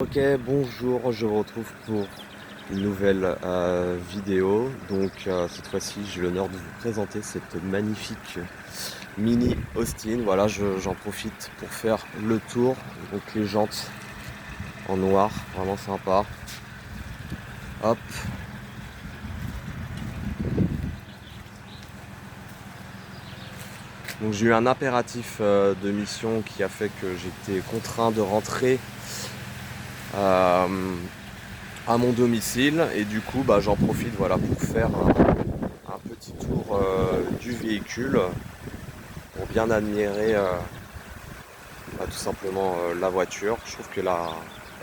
Ok, bonjour, je vous retrouve pour une nouvelle vidéo. Donc cette fois-ci, j'ai l'honneur de vous présenter cette magnifique Mini Austin. Voilà, j'en profite pour faire le tour. Donc les jantes en noir, vraiment sympa. Hop. Donc j'ai eu un impératif de mission qui a fait que j'étais contraint de rentrer à mon domicile et du coup j'en profite voilà, pour faire un petit tour du véhicule pour bien admirer tout simplement la voiture. Je trouve que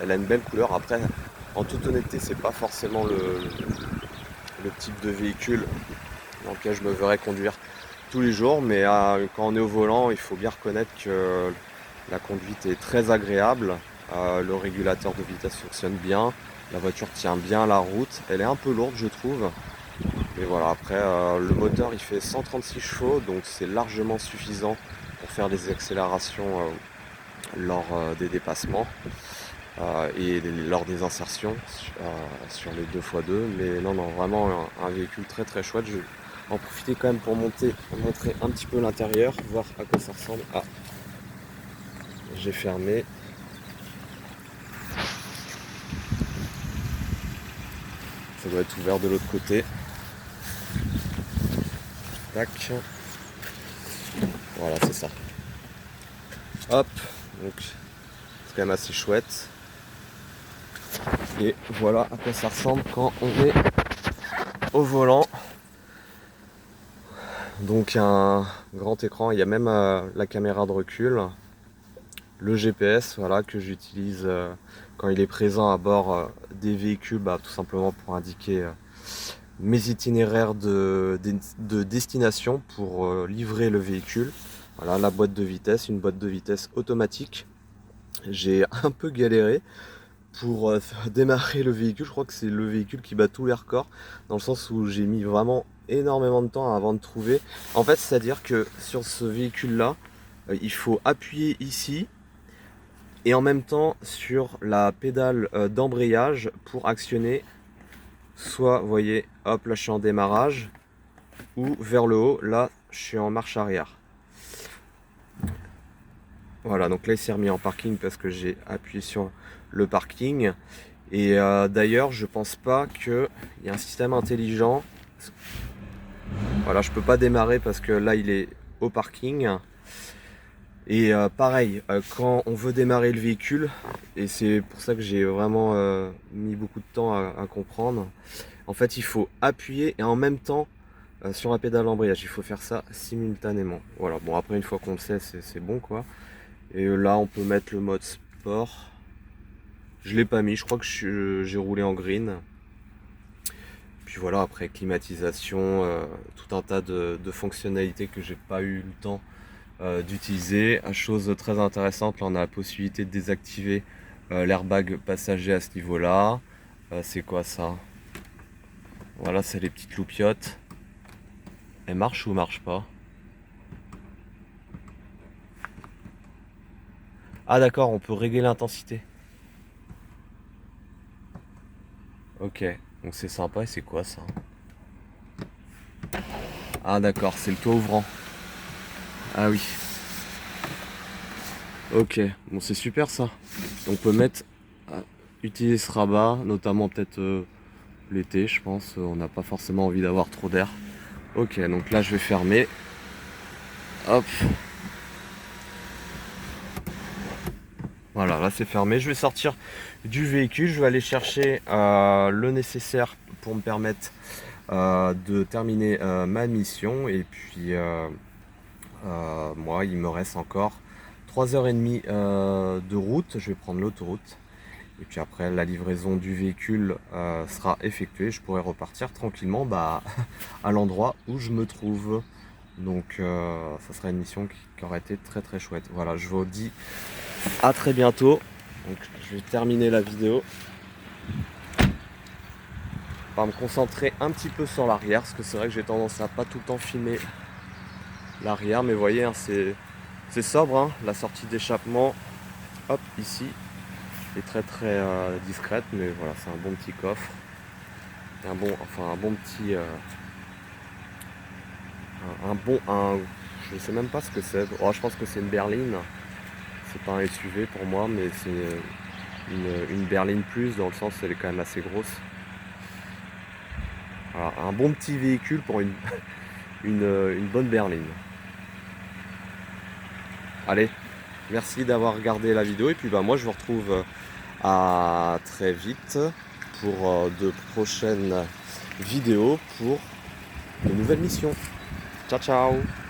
elle a une belle couleur. Après, en toute honnêteté, c'est pas forcément le type de véhicule dans lequel je me verrais conduire tous les jours, mais quand on est au volant, il faut bien reconnaître que la conduite est très agréable. Le régulateur de vitesse fonctionne bien, la voiture tient bien la route, elle est un peu lourde je trouve, mais voilà, après le moteur il fait 136 chevaux, donc c'est largement suffisant pour faire des accélérations lors des dépassements et lors des insertions sur les 2x2. Mais non, non, vraiment un véhicule très très chouette. Je vais en profiter quand même pour montrer un petit peu l'intérieur, voir à quoi ça ressemble. Ah, j'ai fermé. Ça doit être ouvert de l'autre côté. Tac. Voilà, c'est ça. Hop. Donc, c'est quand même assez chouette. Et voilà à quoi ça ressemble quand on est au volant. Donc un grand écran, il y a même la caméra de recul, le GPS voilà, que j'utilise quand il est présent à bord des véhicules, tout simplement pour indiquer mes itinéraires de destination pour livrer le véhicule. Voilà, la boîte de vitesse, une boîte de vitesse automatique. J'ai un peu galéré pour démarrer le véhicule. Je crois que c'est le véhicule qui bat tous les records, dans le sens où j'ai mis vraiment énormément de temps avant de trouver. En fait, c'est-à-dire que sur ce véhicule-là, il faut appuyer ici et en même temps sur la pédale d'embrayage pour actionner. Soit, vous voyez, hop, là je suis en démarrage, ou vers le haut, là je suis en marche arrière. Voilà, donc là il s'est remis en parking parce que j'ai appuyé sur le parking. Et d'ailleurs, je pense pas qu'il y a un système intelligent. Voilà, je peux pas démarrer parce que là il est au parking. Et pareil, quand on veut démarrer le véhicule, et c'est pour ça que j'ai vraiment mis beaucoup de temps à comprendre, en fait il faut appuyer et en même temps sur la pédale d'embrayage, il faut faire ça simultanément. Voilà, bon après une fois qu'on le sait, c'est bon quoi. Et là on peut mettre le mode sport. Je l'ai pas mis, je crois que j'ai roulé en green. Puis voilà, après climatisation, tout un tas de fonctionnalités que j'ai pas eu le temps d'utiliser. Chose très intéressante, là on a la possibilité de désactiver l'airbag passager à ce niveau-là. C'est quoi ça? Voilà, c'est les petites loupiottes. Elles marchent ou marchent pas? Ah d'accord, on peut régler l'intensité. Ok, donc c'est sympa. Et c'est quoi ça? Ah d'accord, c'est le toit ouvrant. Ah oui. Ok, bon c'est super ça. On peut mettre, utiliser ce rabat, notamment peut-être l'été je pense. On n'a pas forcément envie d'avoir trop d'air. Ok, donc là je vais fermer. Hop. Voilà, là c'est fermé. Je vais sortir du véhicule. Je vais aller chercher le nécessaire pour me permettre de terminer ma mission. Et puis moi, il me reste encore 3h30 de route. Je vais prendre l'autoroute. Et puis après, la livraison du véhicule sera effectuée. Je pourrai repartir tranquillement à l'endroit où je me trouve. Donc ça sera une mission qui aurait été très très chouette. Voilà, je vous dis à très bientôt. Donc je vais terminer la vidéo par me concentrer un petit peu sur l'arrière, parce que c'est vrai que j'ai tendance à pas tout le temps filmer l'arrière, mais vous voyez, hein, c'est sobre, hein, la sortie d'échappement, hop, ici. est très très discrète, mais voilà, c'est un bon petit coffre. Un bon petit... je sais même pas ce que c'est. Oh, je pense que c'est une berline. C'est pas un SUV pour moi, mais c'est une berline plus, dans le sens où elle est quand même assez grosse. Voilà, un bon petit véhicule pour une bonne berline. Allez, merci d'avoir regardé la vidéo, et puis bah moi je vous retrouve à très vite pour de prochaines vidéos pour de nouvelles missions. Ciao ciao.